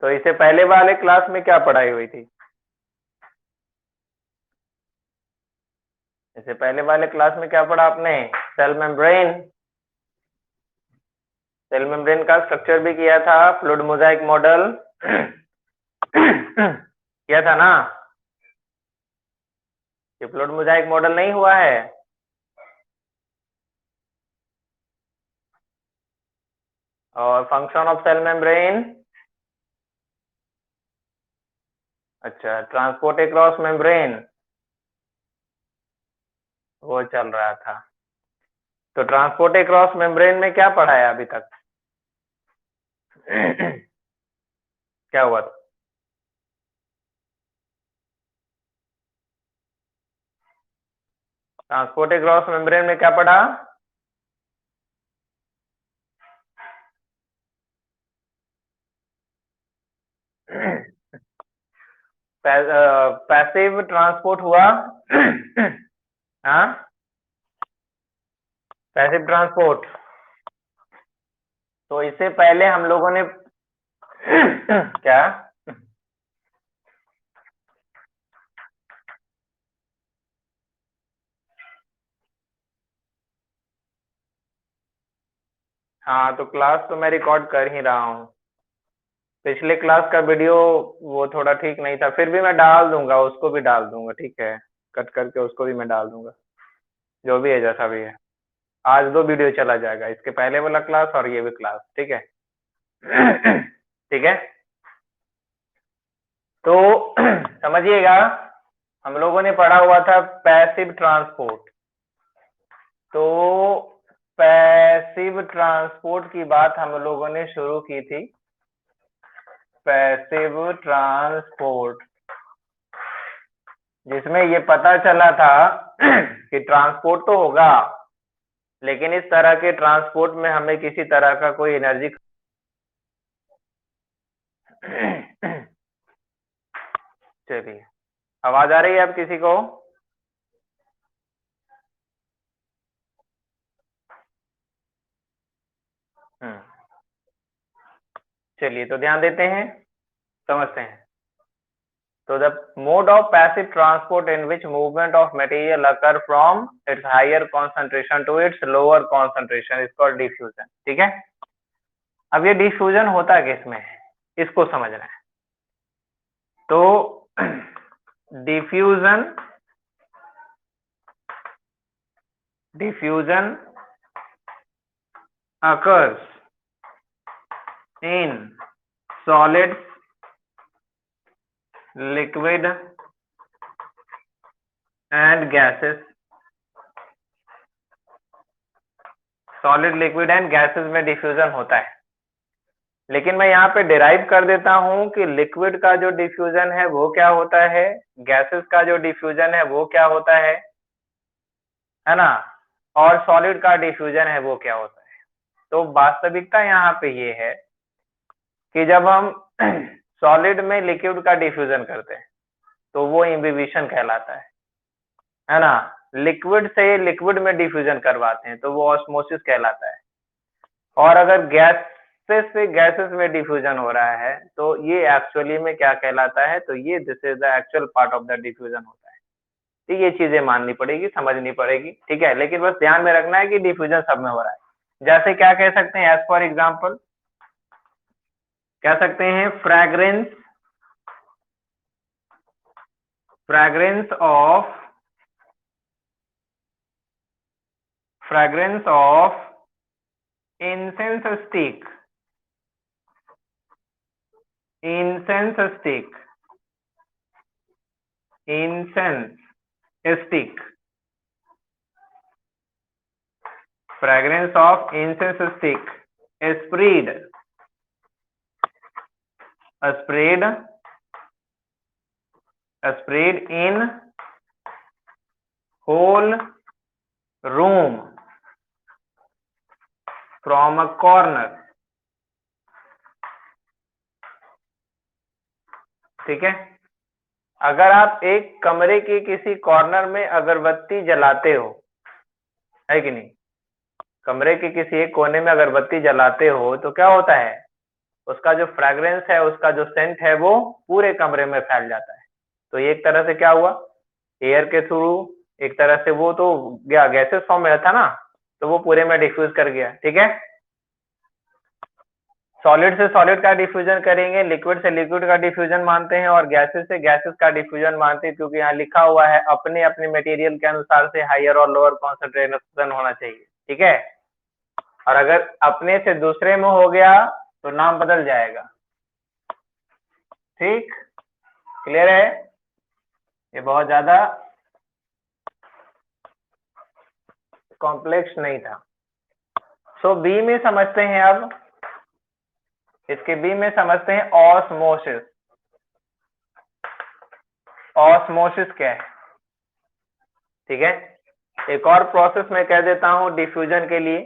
तो इससे पहले वाले क्लास में क्या पढ़ाई हुई थी? इससे पहले वाले क्लास में क्या पढ़ा आपने? Cell membrane. सेल मेम्ब्रेन का स्ट्रक्चर भी किया था, फ्लूइड मोजाइक मॉडल किया था ना? ये फ्लूइड मोजाइक मॉडल नहीं हुआ है? और फंक्शन ऑफ सेल मेम्ब्रेन? अच्छा, ट्रांसपोर्ट अक्रॉस मेम्ब्रेन वो चल रहा था। तो ट्रांसपोर्ट अक्रॉस मेम्ब्रेन में क्या पढ़ाया अभी तक? क्या हुआ था? ट्रांसपोर्ट अक्रॉस मेम्ब्रेन में क्या पढ़ा? पैसिव ट्रांसपोर्ट हुआ। हाँ, पैसिव ट्रांसपोर्ट। तो इससे पहले हम लोगों ने क्या? हाँ, तो क्लास तो मैं रिकॉर्ड कर ही रहा हूँ। पिछले क्लास का वीडियो वो थोड़ा ठीक नहीं था, फिर भी मैं डाल दूंगा, उसको भी डाल दूंगा, ठीक है? कट करके उसको भी मैं डाल दूंगा, जो भी है जैसा भी है। आज 2 वीडियो चला जाएगा, इसके पहले वाला क्लास और ये भी क्लास, ठीक है? ठीक है, तो समझिएगा, हम लोगों ने पढ़ा हुआ था पैसिव ट्रांसपोर्ट। तो पैसिव ट्रांसपोर्ट की बात हम लोगों ने शुरू की थी। पैसिव ट्रांसपोर्ट, जिसमें ये पता चला था कि ट्रांसपोर्ट तो होगा, लेकिन इस तरह के ट्रांसपोर्ट में हमें किसी तरह का कोई एनर्जी चलिए, आवाज आ रही है अब किसी को? चलिए, तो ध्यान देते हैं, समझते हैं। तो the mode of passive transport in which movement of material occur from its higher concentration to its lower concentration is called diffusion। ठीक है, अब ये डिफ्यूजन होता किसमें है, इसको समझना है। तो diffusion diffusion occurs in solids, liquid and gases। Solid, liquid and gases में डिफ्यूजन होता है, लेकिन मैं यहाँ पे डिराइव कर देता हूँ कि लिक्विड का जो डिफ्यूजन है वो क्या होता है, गैसेस का जो डिफ्यूजन है वो क्या होता है ना, और सॉलिड का डिफ्यूजन है वो क्या होता है। तो वास्तविकता यहाँ पे ये है कि जब हम सॉलिड में लिक्विड का डिफ्यूजन करते हैं तो वो इम्बिबिशन कहलाता है ना। लिक्विड से लिक्विड में डिफ्यूजन करवाते हैं तो वो ऑस्मोसिस कहलाता है। और अगर गैसेस से गैसेस में डिफ्यूजन हो रहा है तो ये एक्चुअली में क्या कहलाता है, तो ये this is the actual part of the diffusion होता है। तो ये चीजें माननी पड़ेगी, समझनी पड़ेगी, ठीक है? लेकिन बस ध्यान में रखना है कि डिफ्यूजन सब में हो रहा है। जैसे क्या कह सकते हैं, एज फॉर एग्जाम्पल कह सकते हैं fragrance, fragrance of incense stick, incense stick, incense stick, fragrance of incense stick spread, spread in whole room from a corner। ठीक है, अगर आप एक कमरे के किसी कॉर्नर में अगरबत्ती जलाते हो, है कि नहीं, कमरे के किसी एक कोने में अगरबत्ती जलाते हो तो क्या होता है, उसका जो फ्रेग्रेंस है, उसका जो सेंट है वो पूरे कमरे में फैल जाता है। तो ये एक तरह से क्या हुआ, एयर के थ्रू एक तरह से वो तो गया, गैसेस फॉर्म में था ना, तो वो पूरे में डिफ्यूज कर गया। ठीक है, सॉलिड से सॉलिड का डिफ्यूजन करेंगे, लिक्विड से लिक्विड का डिफ्यूजन मानते हैं, और गैसेस से गैसेस का डिफ्यूजन मानते हैं, क्योंकि यहाँ लिखा हुआ है अपने अपने मटेरियल के अनुसार से हायर और लोअर कॉन्सेंट्रेशन होना चाहिए। ठीक है, और अगर अपने से दूसरे में हो गया तो नाम बदल जाएगा। ठीक, क्लियर है, ये बहुत ज्यादा कॉम्प्लेक्स नहीं था। सो बी में समझते हैं, अब इसके बी में समझते हैं ऑस्मोसिस। ऑस्मोसिस क्या है, ठीक है, एक और प्रोसेस मैं कह देता हूं डिफ्यूजन के लिए,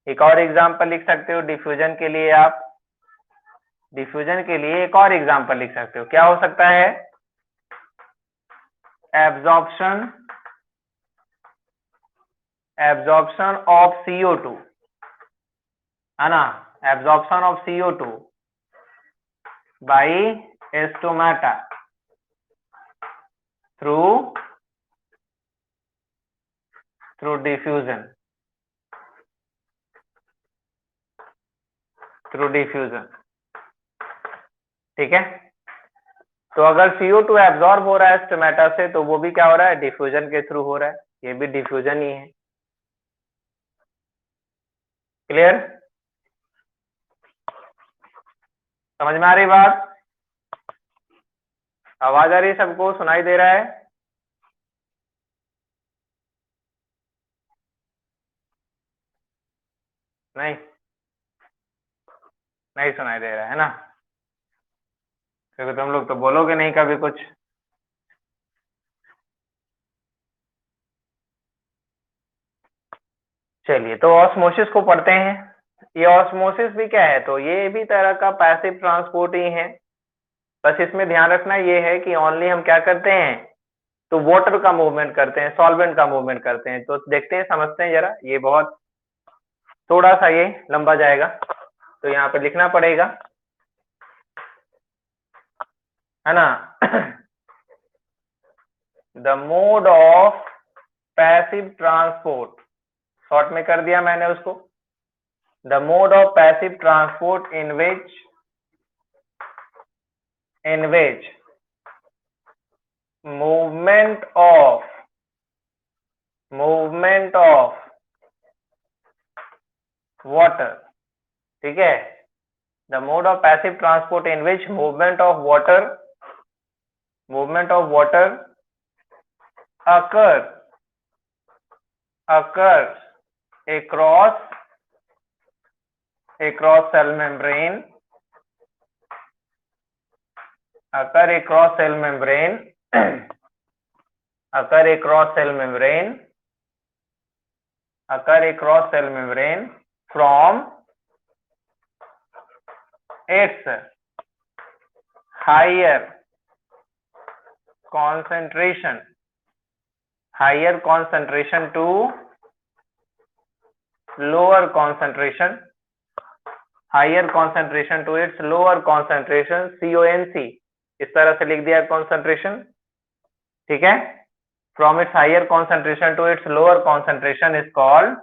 एक और एग्जांपल लिख सकते हो डिफ्यूजन के लिए, आप डिफ्यूजन के लिए एक और एग्जांपल लिख सकते हो, क्या हो सकता है, एब्जॉर्प्शन, एब्जॉर्प्शन ऑफ CO2, है ना, absorption of CO2 by stomata through diffusion, through diffusion. ठीक है, तो अगर CO2 एब्जॉर्ब हो रहा है स्टोमेटा से, तो वो भी क्या हो रहा है, डिफ्यूजन के थ्रू हो रहा है, ये भी डिफ्यूजन ही है। क्लियर, समझ में आ रही बात, आवाज आ रही है, सबको सुनाई दे रहा है, नहीं, नहीं सुनाई दे रहा है ना, क्योंकि तुम लोग तो बोलोगे नहीं कभी कुछ। चलिए, तो ऑस्मोसिस को पढ़ते हैं। ये ऑस्मोसिस भी क्या है, तो ये भी तरह का पैसिव ट्रांसपोर्ट ही है, बस इसमें ध्यान रखना ये है कि ओनली हम क्या करते हैं, तो वाटर का मूवमेंट करते हैं, सॉल्वेंट का मूवमेंट करते हैं। तो देखते हैं, समझते हैं जरा, ये बहुत थोड़ा सा ये लंबा जाएगा, तो यहाँ पे लिखना पड़ेगा, है ना। The mode of passive transport, short में कर दिया मैंने उसको, the mode of passive transport in which movement of water, ठीक है, the mode of passive transport in which movement of water occurs across cell membrane, occur across cell membrane from its higher concentration to lower concentration, to its lower concentration, CONC, इस तरह से लिख दिया concentration, ठीक है, from its higher concentration to its lower concentration is called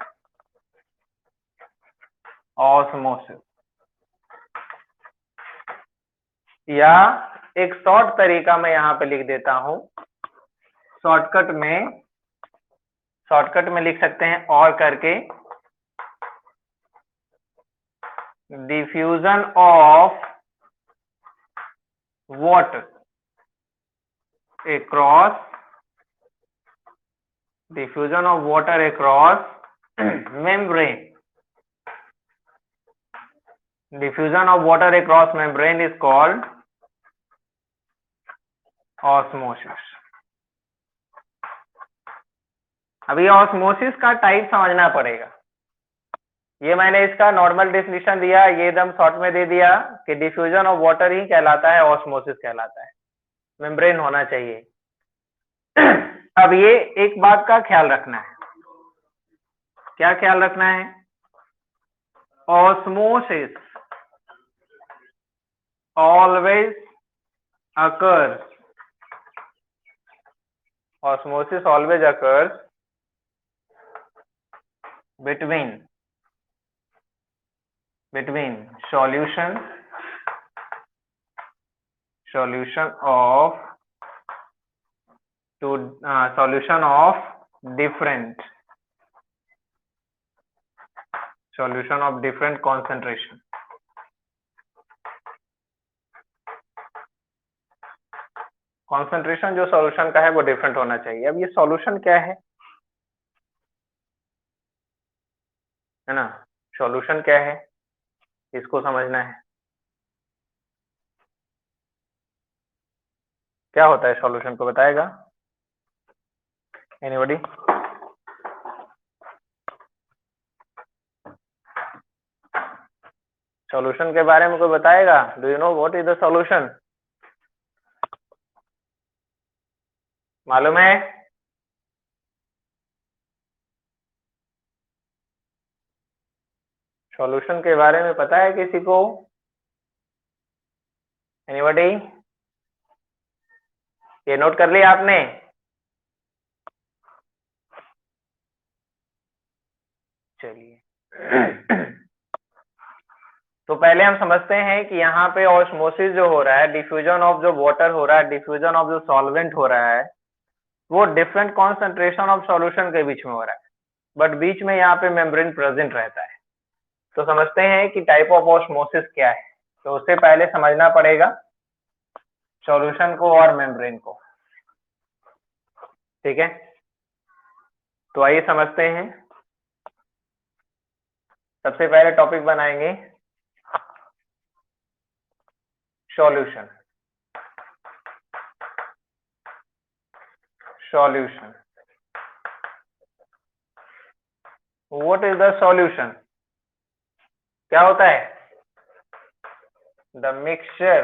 osmosis। या एक short तरीका मैं यहाँ पे लिख देता हूं, शॉर्टकट में लिख सकते हैं, और करके, diffusion of water across membrane, is called osmosis। अभी ऑस्मोसिस का टाइप समझना पड़ेगा, ये मैंने इसका नॉर्मल डेफिनेशन दिया, ये एकदम शॉर्ट में दे दिया कि डिफ्यूजन ऑफ वाटर ही कहलाता है, ऑस्मोसिस कहलाता है, मेम्ब्रेन होना चाहिए। अब ये एक बात का ख्याल रखना है, क्या ख्याल रखना है, osmosis always occurs. Osmosis always occurs between solution of different concentration. Concentration जो सॉल्यूशन का है वो डिफरेंट होना चाहिए। अब ये सॉल्यूशन क्या है ना, सॉल्यूशन क्या है इसको समझना है। क्या होता है सॉल्यूशन को बताएगा एनीबॉडी? सॉल्यूशन के बारे में कोई बताएगा? Do you know what is the solution? मालूम है? सॉल्यूशन के बारे में पता है किसी को? एनीबॉडी? ये नोट कर लिया आपने? चलिए तो पहले हम समझते हैं कि यहाँ पे ऑस्मोसिस जो हो रहा है, डिफ्यूजन ऑफ जो वाटर हो रहा है, डिफ्यूजन ऑफ जो सॉल्वेंट हो रहा है, वो डिफरेंट कॉन्सेंट्रेशन ऑफ सॉल्यूशन के बीच में हो रहा है, बट बीच में यहाँ पे मेम्ब्रेन प्रेजेंट रहता है। तो समझते हैं कि टाइप ऑफ ऑस्मोसिस क्या है। तो उससे पहले समझना पड़ेगा सॉल्यूशन को और मेम्ब्रेन को, ठीक है? तो आइए समझते हैं। सबसे पहले टॉपिक बनाएंगे solution. What is the solution? क्या होता है? The mixture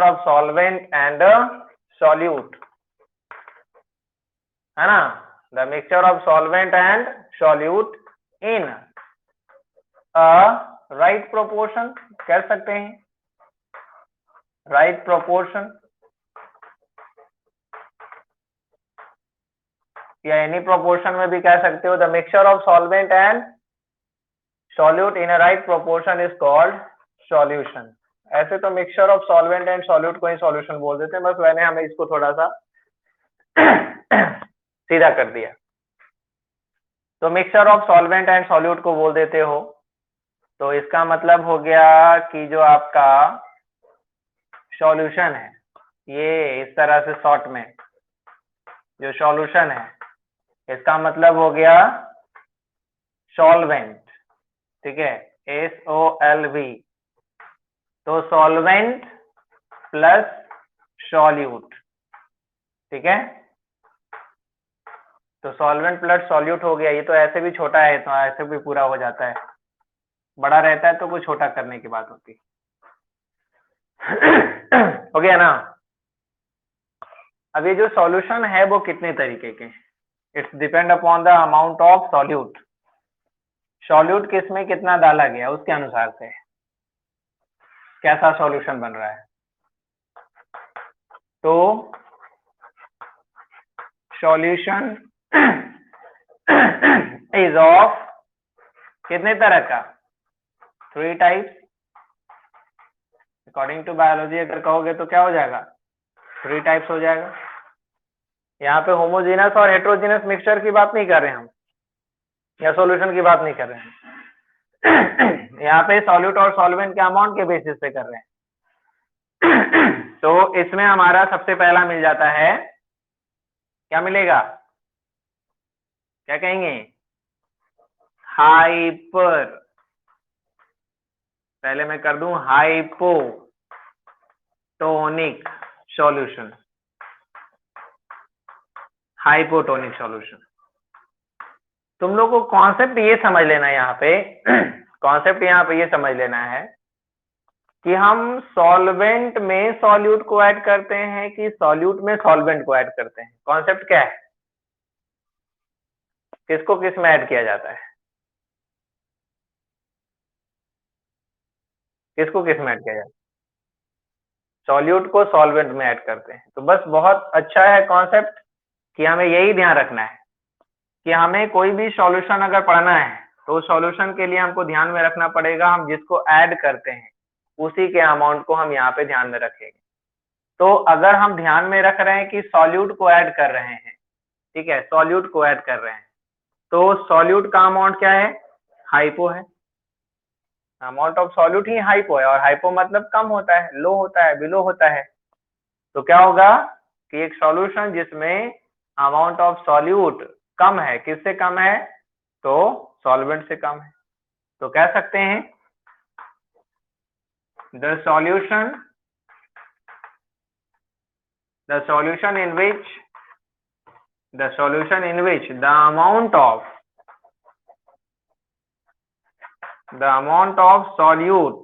of solvent and solute, है ना? The mixture of solvent and solute in right proportion, कह सकते हैं राइट प्रोपोर्शन, या एनी प्रोपोर्शन में भी कह सकते हो। The mixture of solvent and solute in a right proportion is called solution. ऐसे तो mixture of solvent and solute को ही सॉल्यूशन बोल देते हैं, बस मैंने हमें इसको थोड़ा सा सीधा कर दिया। तो mixture of solvent and solute को बोल देते हो, तो इसका मतलब हो गया कि जो आपका सॉल्यूशन है, ये इस तरह से शॉर्ट में जो सॉल्यूशन है, इसका मतलब हो गया सॉल्वेंट, ठीक है? SOLV। तो सॉल्वेंट प्लस सॉल्यूट, ठीक है? तो सॉल्वेंट प्लस सॉल्यूट हो गया। ये तो ऐसे भी छोटा है तो ऐसे भी पूरा हो जाता है, बड़ा रहता है तो कुछ छोटा करने की बात होती हो गया ना? अब ये जो सॉल्यूशन है वो कितने तरीके के? It's depend upon the amount of solute. Solute किस में कितना डाला गया उसके अनुसार से कैसा सॉल्यूशन बन रहा है। तो सॉल्यूशन इज ऑफ कितने तरह का? 3 टाइप्स। अकॉर्डिंग टू बायोलॉजी अगर कहोगे तो क्या हो जाएगा? 3 टाइप्स हो जाएगा। यहाँ पे होमोजेनस और हेट्रोजेनस मिक्सचर की बात नहीं कर रहे हम, या सॉल्यूशन की बात नहीं कर रहे हैं। यहाँ पे सॉल्यूट और सॉल्वेंट के अमाउंट के बेसिस पे कर रहे हैं। तो इसमें हमारा सबसे पहला मिल जाता है, क्या मिलेगा? क्या कहेंगे? हाइपर, पहले मैं कर दूं हाइपोटोनिक सॉल्यूशन। Hypotonic solution. तुम लोग को कॉन्सेप्ट ये समझ लेना है यहाँ पे कॉन्सेप्ट यहाँ पे ये समझ लेना है कि हम सॉल्वेंट में सॉल्यूट को ऐड करते हैं कि सॉल्यूट में सॉल्वेंट को ऐड करते हैं? कॉन्सेप्ट क्या है? किसको किस में ऐड किया जाता है? किसको किस में ऐड किया जाता है? सॉल्यूट को सॉल्वेंट में ऐड करते हैं। तो बस बहुत अच्छा है कॉन्सेप्ट कि हमें यही ध्यान रखना है कि हमें कोई भी सॉल्यूशन अगर पढ़ना है तो सॉल्यूशन के लिए हमको ध्यान में रखना पड़ेगा हम जिसको ऐड करते हैं उसी के अमाउंट को हम यहाँ पे ध्यान में रखेंगे। तो अगर हम ध्यान में रख रहे हैं कि सॉल्यूट को ऐड कर रहे हैं, ठीक है, सॉल्यूट को ऐड कर रहे हैं, तो सॉल्यूट का अमाउंट क्या है? हाइपो है। Amount of solute he hypo है, और हाइपो मतलब कम होता है, लो होता है, बिलो होता है। तो क्या होगा कि एक सॉल्यूशन जिसमें अमाउंट ऑफ सॉल्यूट कम है, किससे कम है? तो सॉल्वेंट से कम है। तो कह सकते हैं the solution in which the amount of solute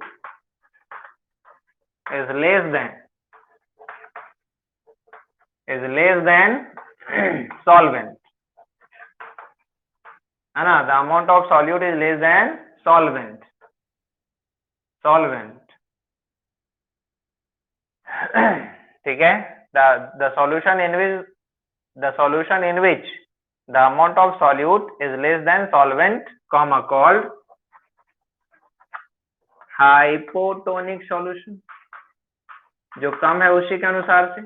is less than solvent, है ना? The amount of solute is less than solvent. ठीक है? The solution in which the amount of solute is less than solvent, comma, called hypotonic solution. जो कम है उसी के अनुसार से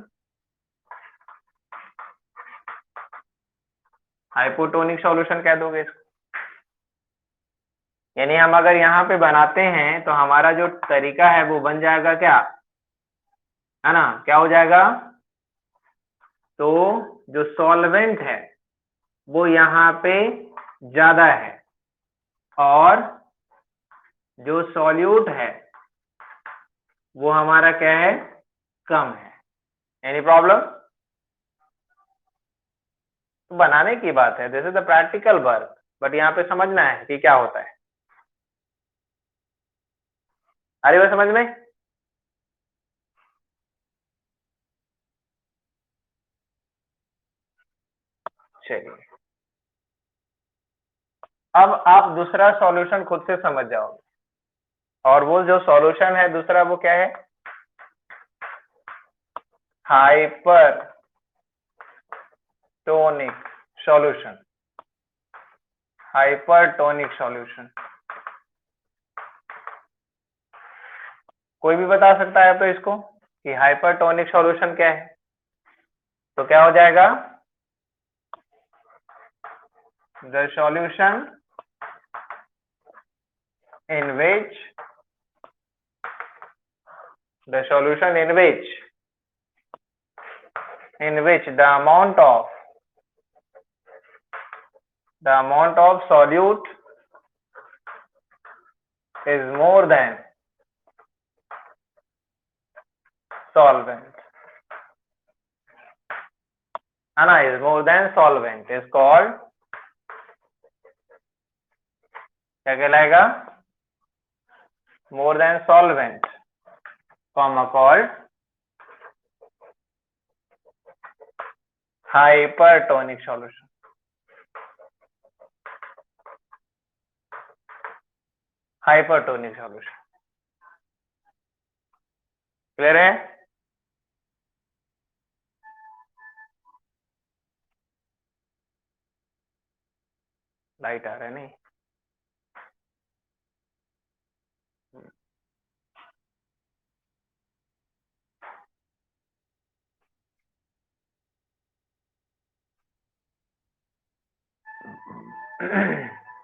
हाइपोटोनिक सॉल्यूशन कह दोगे इसको। यानी हम अगर यहाँ पे बनाते हैं तो हमारा जो तरीका है वो बन जाएगा क्या, है ना? क्या हो जाएगा? तो जो सॉल्वेंट है वो यहाँ पे ज्यादा है और जो सॉल्यूट है वो हमारा क्या है? कम है। Any problem? तो बनाने की बात है, this is the practical work, but यहाँ पे समझना है कि क्या होता है। अरे वो समझ में? चलिए, अब आप दूसरा सॉल्यूशन खुद से समझ जाओगे, और वो जो सॉल्यूशन है दूसरा वो क्या है? Hypertonic solution. हाइपरटोनिक सॉल्यूशन कोई भी बता सकता है तो इसको कि हाइपरटोनिक सॉल्यूशन क्या है? तो क्या हो जाएगा? The solution in which the amount of solute is more than solvent, है ना? is more than solvent is called, क्या कहलाएगा? more than solvent, comma, called hypertonic solution. Hypertonic solution clear है? लाइट आ रहा है नहीं?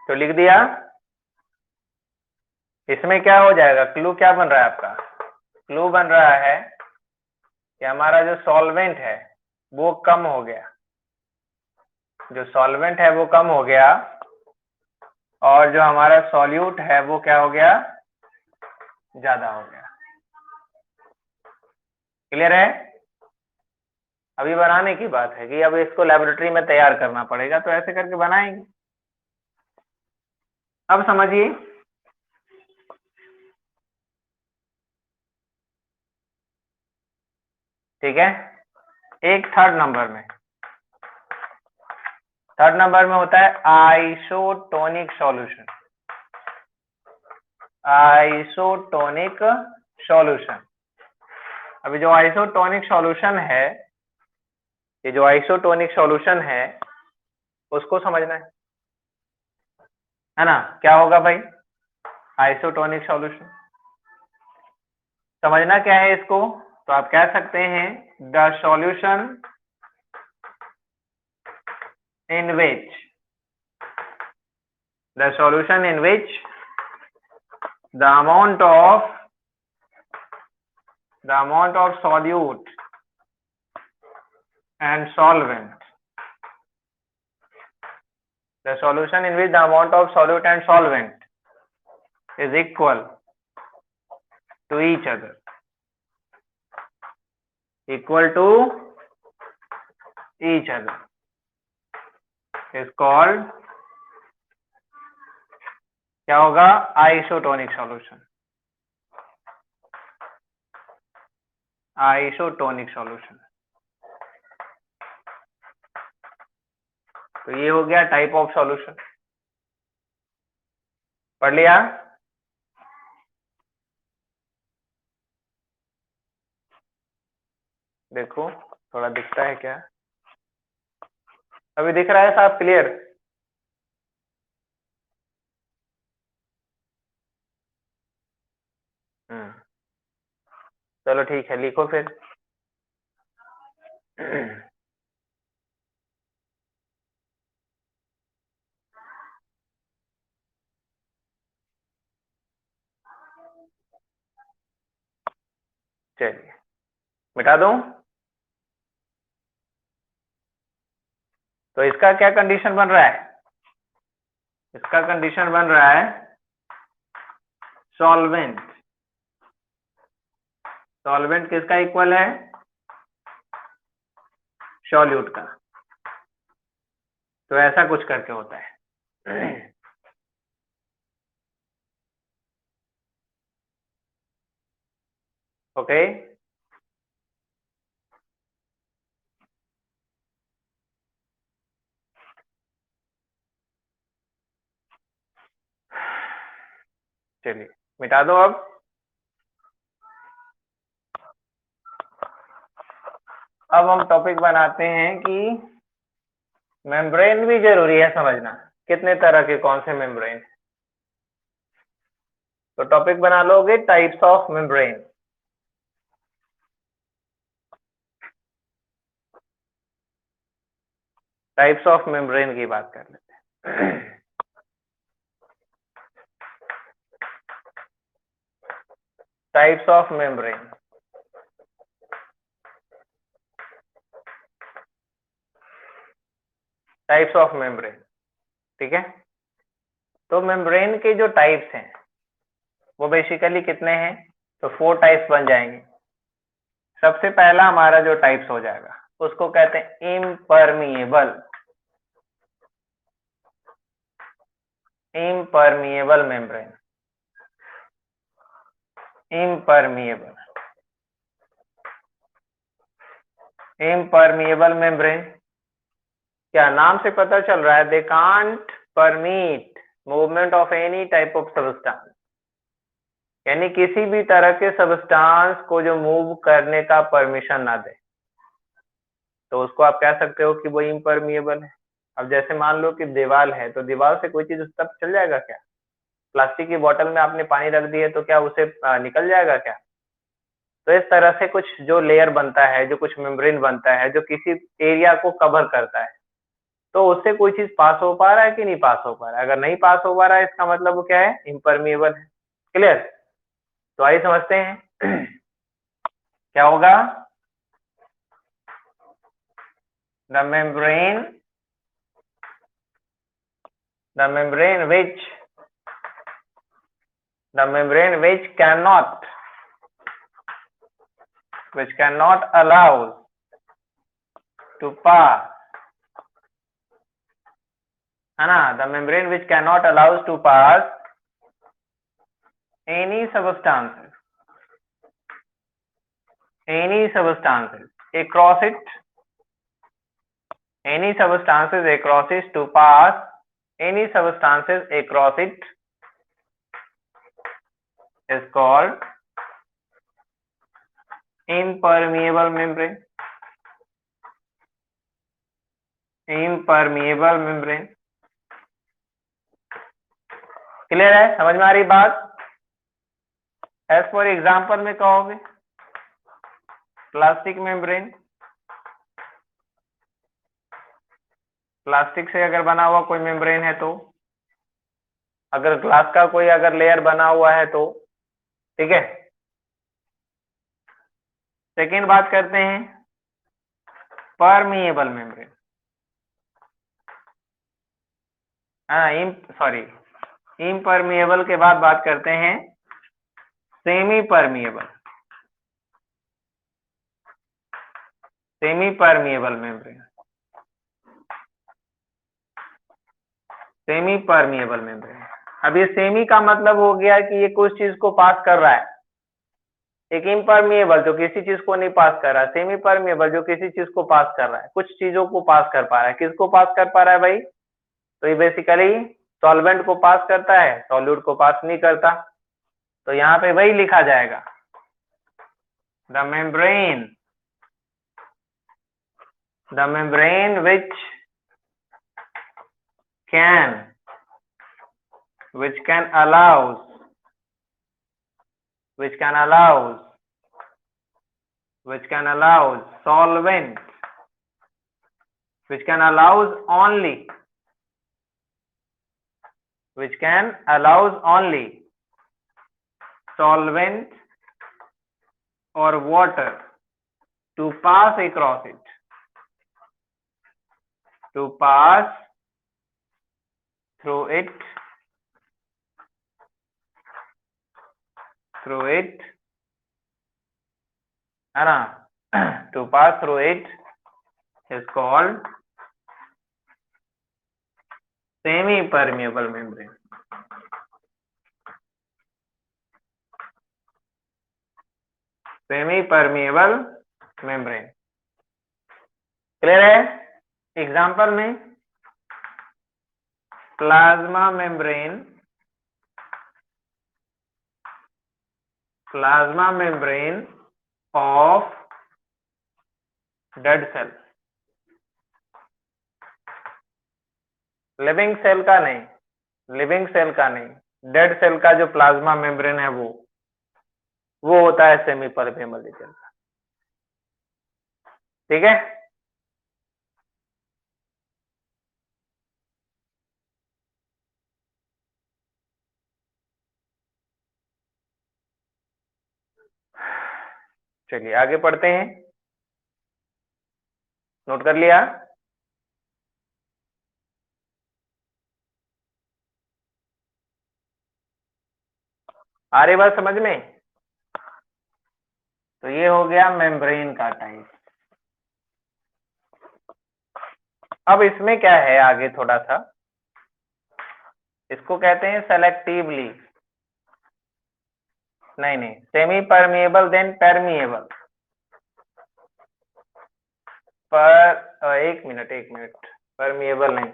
तो लिख दिया। इसमें क्या हो जाएगा? क्लू क्या बन रहा है आपका? क्लू बन रहा है कि हमारा जो सॉल्वेंट है वो कम हो गया, जो सॉल्वेंट है वो कम हो गया, और जो हमारा सॉल्यूट है वो क्या हो गया? ज्यादा हो गया। क्लियर है? अभी बनाने की बात है कि अब इसको लेबोरेटरी में तैयार करना पड़ेगा, तो ऐसे करके बनाएंगे। अब समझिए, ठीक है। एक थर्ड नंबर में होता है आइसोटोनिक सॉल्यूशन। Isotonic solution. अभी जो आइसोटोनिक सॉल्यूशन है, ये जो आइसोटोनिक सॉल्यूशन है उसको समझना है ना। क्या होगा भाई आइसोटोनिक सॉल्यूशन? समझना क्या है इसको, तो आप कह सकते हैं the solution in which the amount of solute and solvent, the solution in which the amount of solute and solvent is equal to each other, is called, क्या होगा, आइसोटोनिक सॉल्यूशन। Isotonic solution. तो ये हो गया type of solution. पढ़ लिया? देखो थोड़ा दिखता है क्या? अभी दिख रहा है साहब, क्लियर? चलो ठीक है, लिखो फिर। चलिए मिटा दूं। तो इसका क्या कंडीशन बन रहा है? इसका कंडीशन बन रहा है सॉल्वेंट। सॉल्वेंट किसका इक्वल है? सॉल्यूट का। तो ऐसा कुछ करके होता है। ओके चलिए मिटा दो अब। हम टॉपिक बनाते हैं कि मेम्ब्रेन भी जरूरी है समझना, कितने तरह के कौन से मेम्ब्रेन। तो टॉपिक बना लोगे types of membrane. Types of membrane की बात कर लेते हैं। Types of membrane. Types of membrane, ठीक है। तो मेम्ब्रेन के जो टाइप्स हैं वो बेसिकली कितने हैं? तो 4 टाइप्स बन जाएंगे। सबसे पहला हमारा जो टाइप्स हो जाएगा उसको कहते हैं impermeable. Impermeable membrane. Impermeable. Impermeable membrane, क्या नाम से पता चल रहा है, they can't permit movement of any type of substance. यानी किसी भी तरह के सबस्टांस को जो मूव करने का परमिशन ना दे, तो उसको आप कह सकते हो कि वो इम्परमिएबल है। अब जैसे मान लो कि दीवार है, तो दीवार से कोई चीज उस तक चल जाएगा क्या? प्लास्टिक की बोतल में आपने पानी रख दी है तो क्या उसे निकल जाएगा क्या? तो इस तरह से कुछ जो लेयर बनता है, जो कुछ मेम्ब्रेन बनता है जो किसी एरिया को कवर करता है, तो उससे कोई चीज पास हो पा रहा है कि नहीं पास हो पा रहा है? अगर नहीं पास हो पा रहा है इसका मतलब वो क्या है? इम्परमिएबल है। क्लियर? तो आइए समझते हैं। क्या होगा? The membrane, the membrane which cannot allow to pass, है ना, the membrane which cannot allow to pass any substances any substances across it, any substances across it to pass, any substances across it is called impermeable membrane. impermeable membrane. Clear है? समझ में आ रही बात? As for example में कहोगे plastic membrane, plastic से अगर बना हुआ कोई मेम्ब्रेन है तो, अगर ग्लास का कोई अगर लेयर बना हुआ है तो, ठीक है। सेकेंड बात करते हैं परमिएबल मेम्ब्रेन, सॉरी इम्परमिएबल के बाद बात करते हैं semi permeable, semi permeable membrane, semi permeable membrane. अब ये सेमी का मतलब हो गया कि ये कुछ चीज को पास कर रहा है, एक इम्परमिएबल जो किसी चीज को नहीं पास कर रहा है, सेमी परमिएबल जो किसी चीज को पास कर रहा है, कुछ चीजों को पास कर पा रहा है। किसको पास कर पा रहा है भाई? तो ये बेसिकली सॉल्वेंट को पास करता है, सॉल्यूट को पास नहीं करता। तो यहाँ पे वही लिखा जाएगा, the membrane which can allows solvent, which can allows only solvent or water to pass across it, to pass through it, है ना, to pass through it is called semi permeable membrane. Semi permeable membrane. Clear है? Example में plasma membrane, of dead cell, living cell का नहीं, dead cell का जो plasma membrane है वो होता है सेमी परमिएबल रीजन का। ठीक है? चलिए आगे पढ़ते हैं। नोट कर लिया? आ रही बात समझ में? तो ये हो गया मेम्ब्रेन का टाइप। अब इसमें क्या है आगे थोड़ा सा, इसको कहते हैं सेलेक्टिवली, नहीं सेमी परमिएबल देन परमिएबल। एक मिनट, परमिएबल नहीं,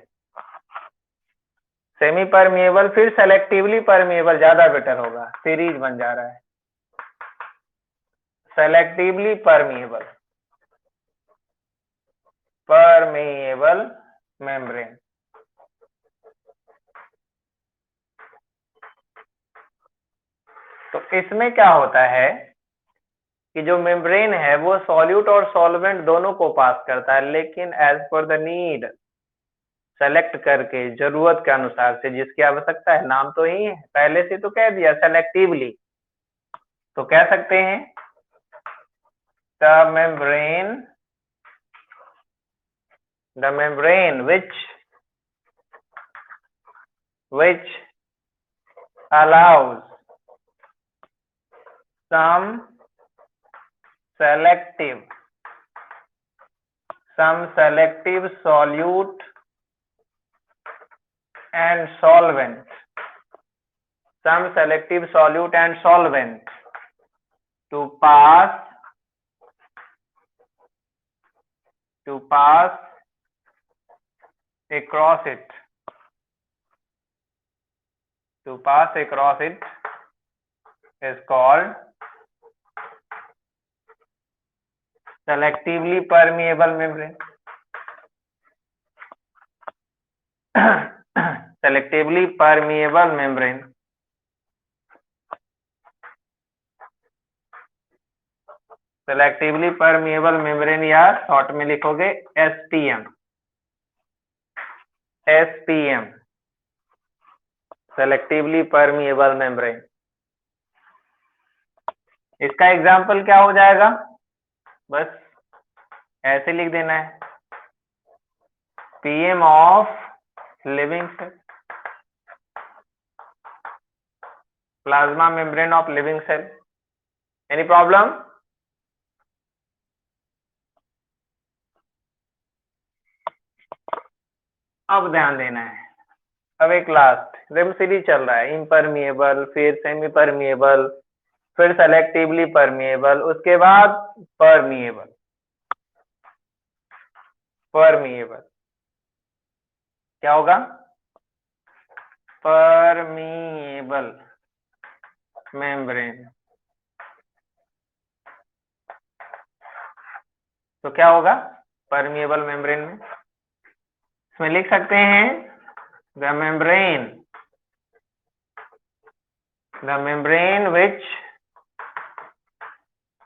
सेमी परमिएबल फिर सेलेक्टिवली परमिएबल ज्यादा बेटर होगा, सीरीज बन जा रहा है। Selectively permeable membrane. तो इसमें क्या होता है कि जो मेम्ब्रेन है वो सॉल्यूट और सॉल्वेंट दोनों को पास करता है, लेकिन as per the need, select करके, जरूरत के अनुसार से, जिसकी आवश्यकता है। नाम तो ही है, पहले से तो कह दिया सेलेक्टिवली। तो कह सकते हैं the membrane which allows some selective solute and solvent, to pass to pass across it, to pass across it is called selectively permeable membrane. selectively permeable membrane selectively permeable membrane या short में लिखोगे SPM. SPM selectively permeable membrane. इसका example क्या हो जाएगा, बस ऐसे लिख देना है, PM of living cell, plasma membrane of living cell. Any problem? अब ध्यान देना है, अब एक लास्ट रिम सीरीज चल रहा है, इम्परमिएबल, फिर सेमी परमिएबल, फिर सेलेक्टिवली परमिएबल, उसके बाद परमिएबल. परमिएबल क्या होगा? Permeable membrane. तो क्या होगा परमिएबल मेम्ब्रेन में? इसमें लिख सकते हैं the membrane which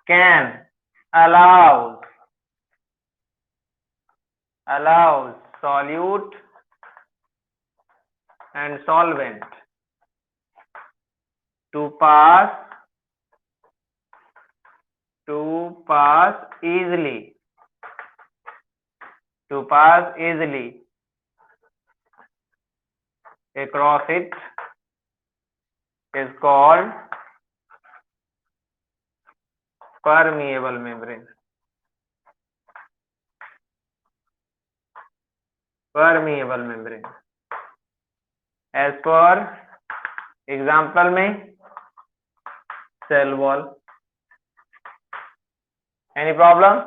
can allows solute and solvent to pass easily across it is called permeable membrane. Permeable membrane as per example में सेल वॉल. Any problem?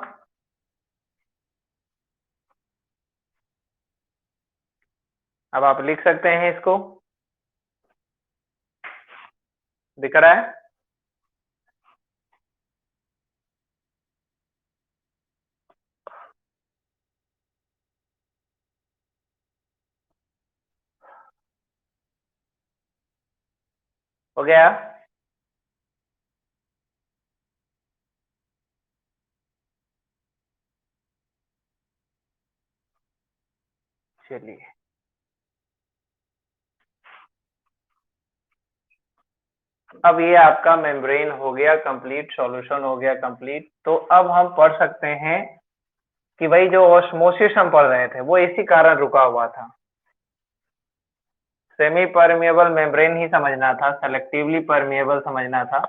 अब आप लिख सकते हैं, इसको दिख रहा है? हो गया? चलिए, अब ये आपका मेम्ब्रेन हो गया कंप्लीट, सॉल्यूशन हो गया कंप्लीट. तो अब हम पढ़ सकते हैं कि भाई जो ऑस्मोसिस हम पढ़ रहे थे वो इसी कारण रुका हुआ था. सेमी परमिएबल मेम्ब्रेन ही समझना था, सेलेक्टिवली परमिएबल समझना था,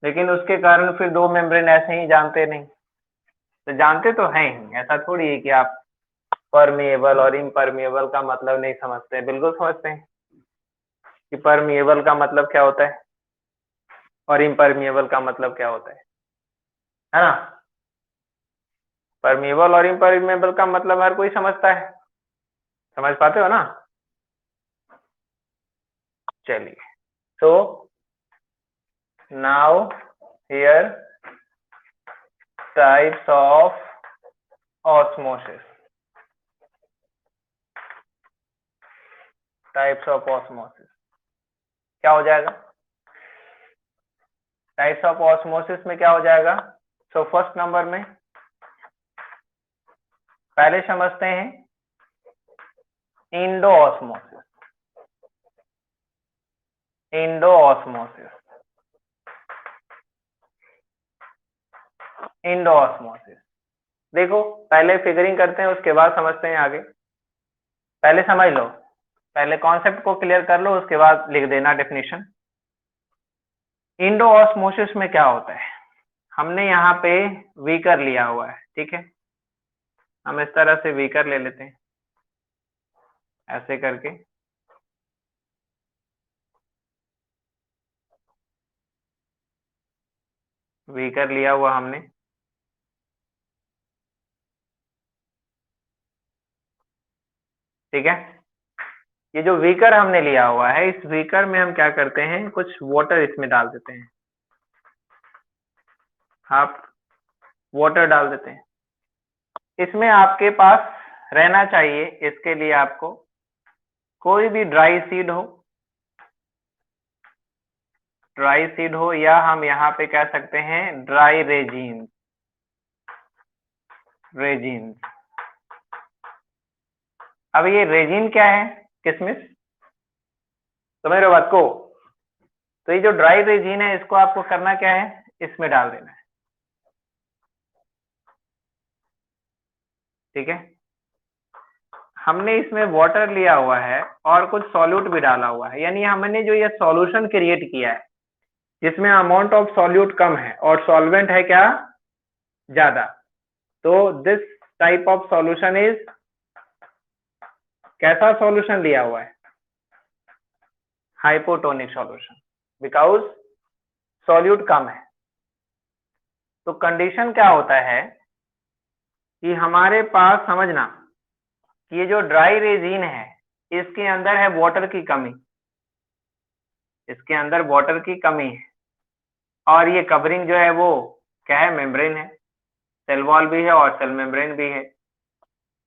लेकिन उसके कारण फिर दो मेम्ब्रेन ऐसे ही जानते नहीं. तो जानते तो हैं ही, ऐसा थोड़ी है कि आप परमिएबल और इम्परमिएबल का मतलब नहीं समझते. बिल्कुल समझते हैं कि परमिएबल का मतलब क्या होता है और इम्परमिएबल का मतलब क्या होता है ना? परमिएबल और इम्परमिएबल का मतलब हर कोई समझता है. समझ पाते हो ना? चलिए, so now here types of osmosis. Types of osmosis क्या हो जाएगा? टाइप्स ऑफ ऑस्मोसिस में क्या हो जाएगा? सो फर्स्ट नंबर में पहले समझते हैं Indo osmosis. Indo osmosis, Indo osmosis. देखो, पहले फिगरिंग करते हैं, उसके बाद समझते हैं आगे. पहले समझ लो, पहले कॉन्सेप्ट को क्लियर कर लो, उसके बाद लिख देना डेफिनेशन. इंडो ऑस्मोसिस में क्या होता है? हमने यहाँ पे वीकर लिया हुआ है, ठीक है? हम इस तरह से वीकर ले लेते हैं, ऐसे करके. वीकर लिया हुआ हमने, ठीक है। ये जो बीकर हमने लिया हुआ है, इस बीकर में हम क्या करते हैं, कुछ वाटर इसमें डाल देते हैं, हाफ वाटर डाल देते हैं। इसमें आपके पास रहना चाहिए, इसके लिए आपको कोई भी ड्राई सीड हो या हम यहाँ पे कह सकते हैं ड्राई रेजिन। अब ये रेजिन क्या है, किशमिश, समझ रहे हो बात को। तो ये जो ड्राई रेजिन है, इसको आपको करना क्या है, इसमें डाल देना है, ठीक है। हमने इसमें वाटर लिया हुआ है और कुछ सॉल्यूट भी डाला हुआ है, यानी हमने जो ये सॉल्यूशन क्रिएट किया है जिसमें अमाउंट ऑफ सॉल्यूट कम है और सॉल्वेंट है क्या, ज्यादा। तो this type of solution is, कैसा सॉल्यूशन लिया हुआ है, हाइपोटोनिक सॉल्यूशन, बिकॉज सॉल्यूट कम है। तो कंडीशन क्या होता है कि हमारे पास, समझना कि ये जो ड्राई रेजिन है इसके अंदर है वाटर की कमी, इसके अंदर वाटर की कमी है, और ये कवरिंग जो है वो क्या है, मेम्ब्रेन है, सेल वॉल भी है और सेल मेम्ब्रेन भी है।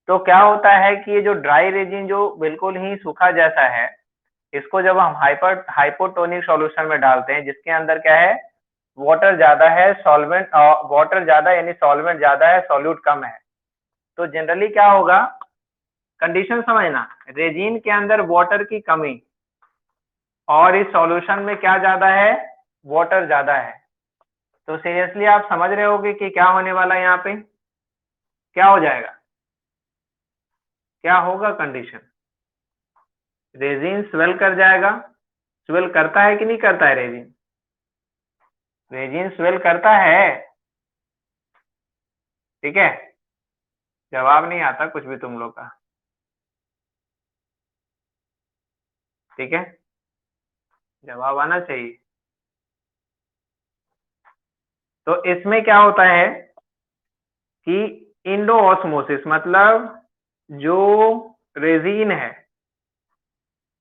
तो क्या होता है कि ये जो ड्राई रेजिन जो बिल्कुल ही सूखा जैसा है, इसको जब हम हाइपोटोनिक सॉल्यूशन में डालते हैं जिसके अंदर क्या है, वाटर ज्यादा है, सॉल्वेंट वाटर ज्यादा यानी सॉल्वेंट ज्यादा है, सॉल्यूट कम है, तो जनरली क्या होगा, कंडीशन समझना, रेजिन के अंदर वाटर की कमी और इस सॉल्यूशन में क्या ज्यादा है, वाटर ज्यादा है। तो सीरियसली आप समझ रहे होगे कि क्या होने वाला है यहाँ पे, क्या हो जाएगा, क्या होगा कंडीशन, रेजिन स्वेल कर जाएगा। स्वेल करता है कि नहीं करता है रेजिन, रेजिन स्वेल करता है, ठीक है। जवाब नहीं आता कुछ भी तुम लोग का, ठीक है, जवाब आना चाहिए। तो इसमें क्या होता है कि इंडो ऑस्मोसिस, मतलब जो रेजिन है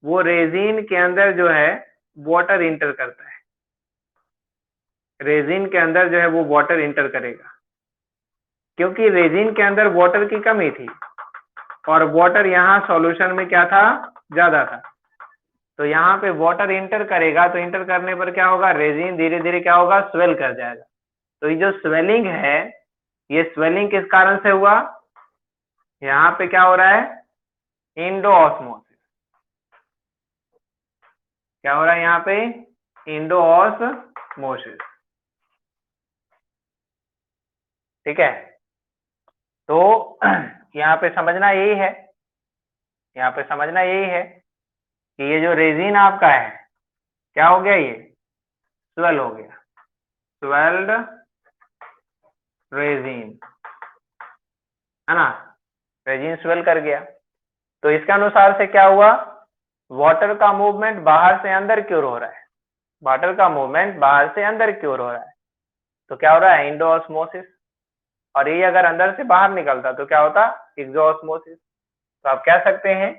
वो रेजिन के अंदर जो है वाटर इंटर करता है, रेजिन के अंदर जो है वो वाटर इंटर करेगा, क्योंकि रेजिन के अंदर वाटर की कमी थी और वाटर यहाँ सॉल्यूशन में क्या था, ज्यादा था। तो यहाँ पे वाटर इंटर करेगा, तो इंटर करने पर क्या होगा, रेजिन धीरे धीरे क्या होगा, स्वेल कर जाएगा। तो ये जो स्वेलिंग है, ये स्वेलिंग किस कारण से हुआ, यहाँ पे क्या हो रहा है, इंडो ऑस्मोसिस, क्या हो रहा है यहाँ पे, इंडो ऑस्मोसिस, ठीक है। तो यहाँ पे समझना यही है, यहाँ पे समझना यही है कि ये जो रेजिन आपका है क्या हो गया, ये स्वेल हो गया, स्वेल्ड रेजिन, है ना, रेजिन स्वेल कर गया। तो इसके अनुसार से क्या हुआ, वाटर का मूवमेंट बाहर से अंदर क्यों हो रहा है, वाटर का मूवमेंट बाहर से अंदर क्यों हो रहा है, तो क्या हो रहा है, इंडोऑस्मोसिस। और ये अगर अंदर से बाहर निकलता तो क्या होता, एक्सोऑस्मोसिस। तो आप कह सकते हैं,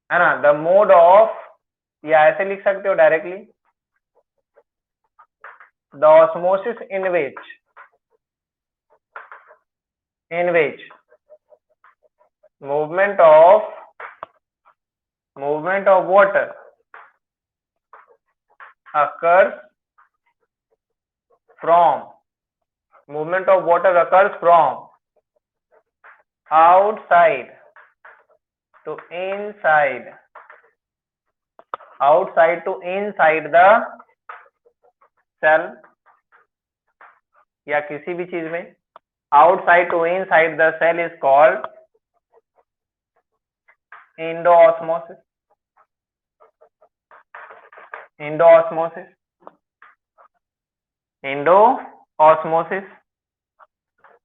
है ना, द मोड ऑफ, या ऐसे लिख सकते हो directly, the osmosis in which movement of water occurs from outside to inside the cell, या किसी भी चीज में outside to inside the cell is called इंडोऑस्मोसिस।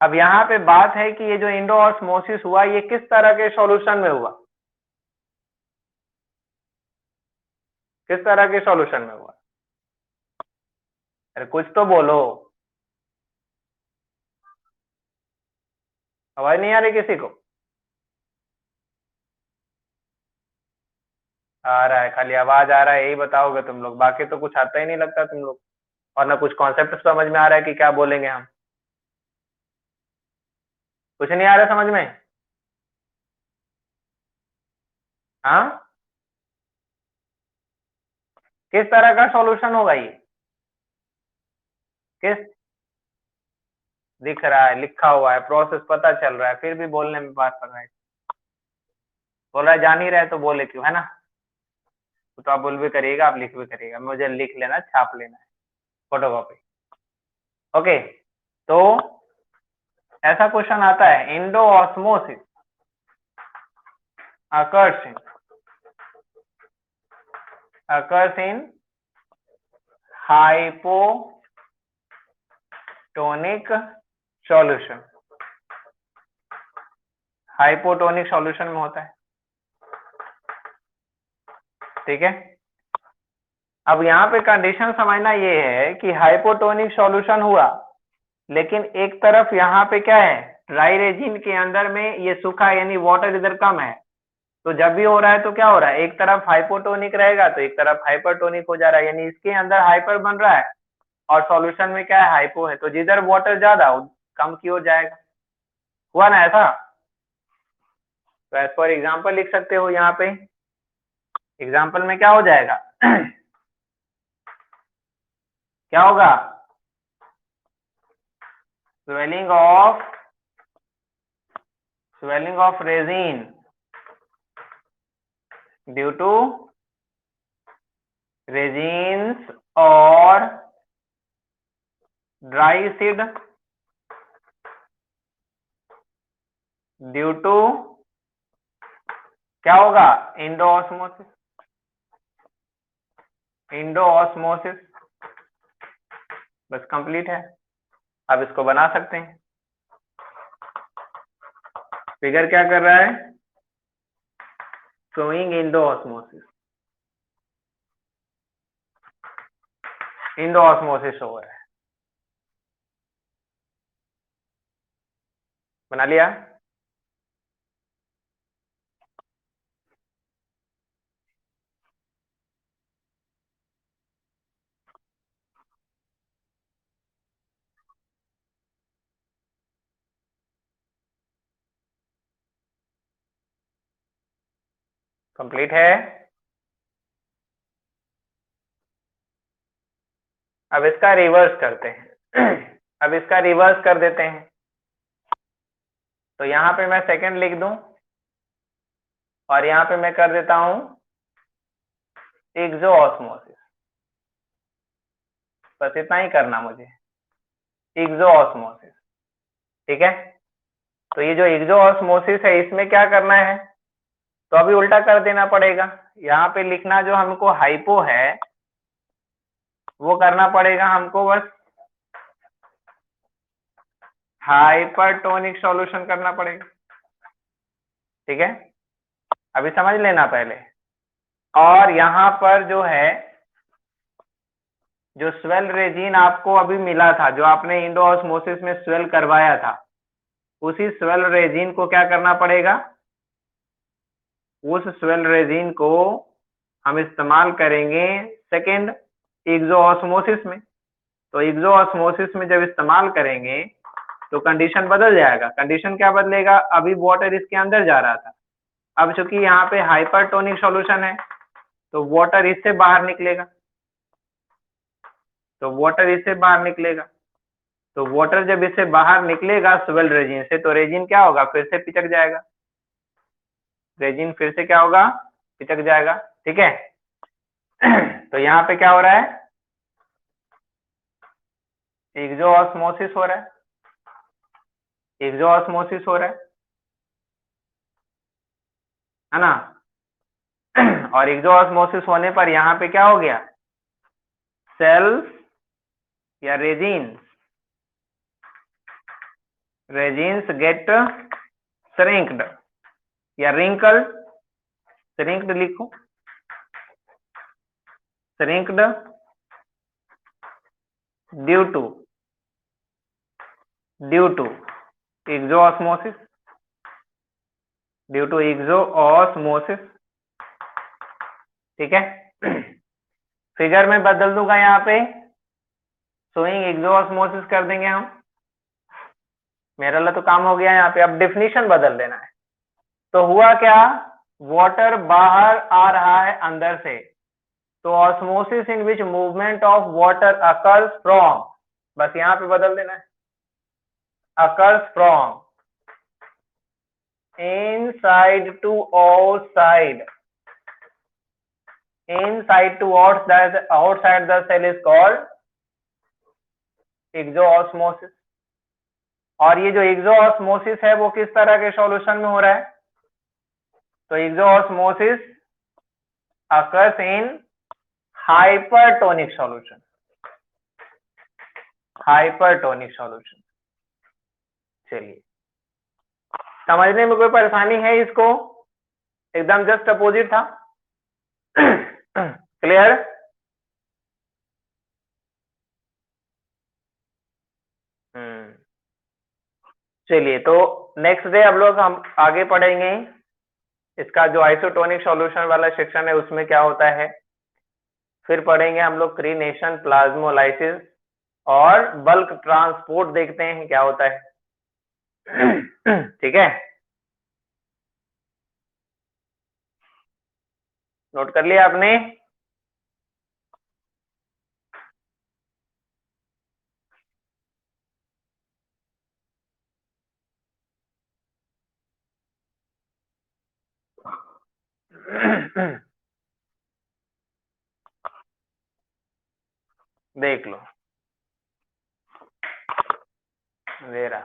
अब यहाँ पे बात है कि ये जो इंडोऑस्मोसिस हुआ ये किस तरह के सॉल्यूशन में हुआ, किस तरह के सॉल्यूशन में हुआ, अरे कुछ तो बोलो, आवाज नहीं आ रही किसी को। आ रहा है, खाली आवाज आ रहा है, यही बताओगे तुम लोग, बाकी तो कुछ आता ही नहीं लगता तुम लोग। और ना कुछ कॉन्सेप्ट समझ में आ रहा है कि क्या बोलेंगे हम। कुछ नहीं आ रहा समझ में। हाँ, किस तरह का सॉल्यूशन होगा ये? किस, दिख रहा है, लिखा हुआ है, प्रोसेस पता चल रहा है, फिर भी बोलने में बात कर रहा है। बोल रहा है जान ही रहे तो बोले क्यों, है ना? तो आप बोल भी करिएगा, आप लिख भी करिएगा, मुझे लिख लेना, छाप लेना है, फोटोकॉपी। ओके, तो ऐसा क्वेश्चन आता है, Indo osmosis occurs in occurs in hypotonic solution. Hypotonic solution में होता है, ठीक है। अब यहाँ पे कंडीशन समझना ये है कि हाइपोटोनिक सॉल्यूशन हुआ, लेकिन एक तरफ यहाँ पे क्या है, ड्राई रेजिन के अंदर में ये सूखा, यानी वाटर इधर कम है। तो जब भी हो रहा है तो क्या हो रहा है, एक तरफ हाइपोटोनिक रहेगा तो एक तरफ हाइपरटोनिक हो जा रहा है, यानी इसके अंदर हाइपर बन रहा है और सॉल्यूशन में क्या है, हाइपो है। तो जिधर वाटर ज्यादा कम की ओर जाएगा। हुआ ना ऐसा? तो एज पर एग्जाम्पल लिख सकते हो यहाँ पे। एग्जाम्पल में क्या हो जाएगा क्या होगा, swelling of raisin due to raisins और ड्राई सीड ड्यू टू क्या होगा, इंडोऑस्मोसिस। इंडोऑस्मोसिस, बस कंप्लीट है। अब इसको बना सकते हैं। फिगर क्या कर रहा है, शोइंग इंडोऑस्मोसिस। इंडोऑस्मोसिस हो रहा है, बना लिया। कंप्लीट है। अब इसका रिवर्स करते हैं अब इसका रिवर्स कर देते हैं। तो यहाँ पे मैं सेकंड लिख दूं और यहाँ पे मैं कर देता हूं एक्सोऑस्मोसिस। बस इतना ही करना मुझे, एक्सोऑस्मोसिस, ठीक है। तो ये जो एक्सोऑस्मोसिस है, इसमें क्या करना है, तो अभी उल्टा कर देना पड़ेगा। यहाँ पे लिखना जो हमको हाइपो है वो करना पड़ेगा हमको, बस हाइपरटोनिक सॉल्यूशन करना पड़ेगा, ठीक है। अभी समझ लेना पहले। और यहाँ पर जो है, जो स्वेल रेजिन आपको अभी मिला था, जो आपने इंडोऑस्मोसिस में स्वेल करवाया था, उसी स्वेल रेजिन को क्या करना पड़ेगा, उस स्वेल रेजिन को हम इस्तेमाल करेंगे सेकेंड एक्सोऑस्मोसिस में। तो एक्सोऑस्मोसिस में जब इस्तेमाल करेंगे तो कंडीशन बदल जाएगा। कंडीशन क्या बदलेगा, अभी वाटर इसके अंदर जा रहा था, अब चूंकि यहाँ पे हाइपरटोनिक सॉल्यूशन है तो वाटर इससे बाहर निकलेगा। तो वाटर इससे बाहर निकलेगा, तो वाटर जब इससे बाहर निकलेगा स्वेल रेजिन से, तो रेजिन क्या होगा, फिर से पिचक जाएगा। रेजिन फिर से क्या होगा, पिचक जाएगा, ठीक है। तो यहाँ पे क्या हो रहा है, एक्सोऑस्मोसिस हो रहा है, एक्सोऑस्मोसिस हो रहा है ना। और एक्सोऑस्मोसिस होने पर यहाँ पे क्या हो गया, सेल्स या रेजिन्स गेट श्रिंक्ड या रिंकल्ड, श्रिंक्ड लिखो, shrinked due to exosmosis, due to exosmosis. ठीक है। फिगर में बदल दूंगा यहाँ पे, शोइंग एक्सोऑस्मोसिस कर देंगे हम। मेरा ला तो काम हो गया यहाँ पे, अब डिफिनीशन बदल देना है। तो हुआ क्या, वाटर बाहर आ रहा है अंदर से, तो osmosis in which movement of water occurs from, बस यहाँ पे बदल देना है, occurs from inside to outside, inside to outside the cell is called एक्सोऑस्मोसिस। और ये जो एक्सोऑस्मोसिस है वो किस तरह के सॉल्यूशन में हो रहा है, तो exosmosis occurs in hypertonic solution, hypertonic solution. चलिए, समझने में कोई परेशानी है इसको, एकदम जस्ट अपोजिट था। क्लियर। चलिए, तो नेक्स्ट डे अब लोग हम आगे पढ़ेंगे इसका जो आइसोटोनिक सॉल्यूशन वाला सेक्शन है उसमें क्या होता है। फिर पढ़ेंगे हम लोग क्रीनेशन, प्लाज्मोलाइसिस और बल्क ट्रांसपोर्ट, देखते हैं क्या होता है। ठीक है, नोट कर लिया आपने। देख लो, दे रहा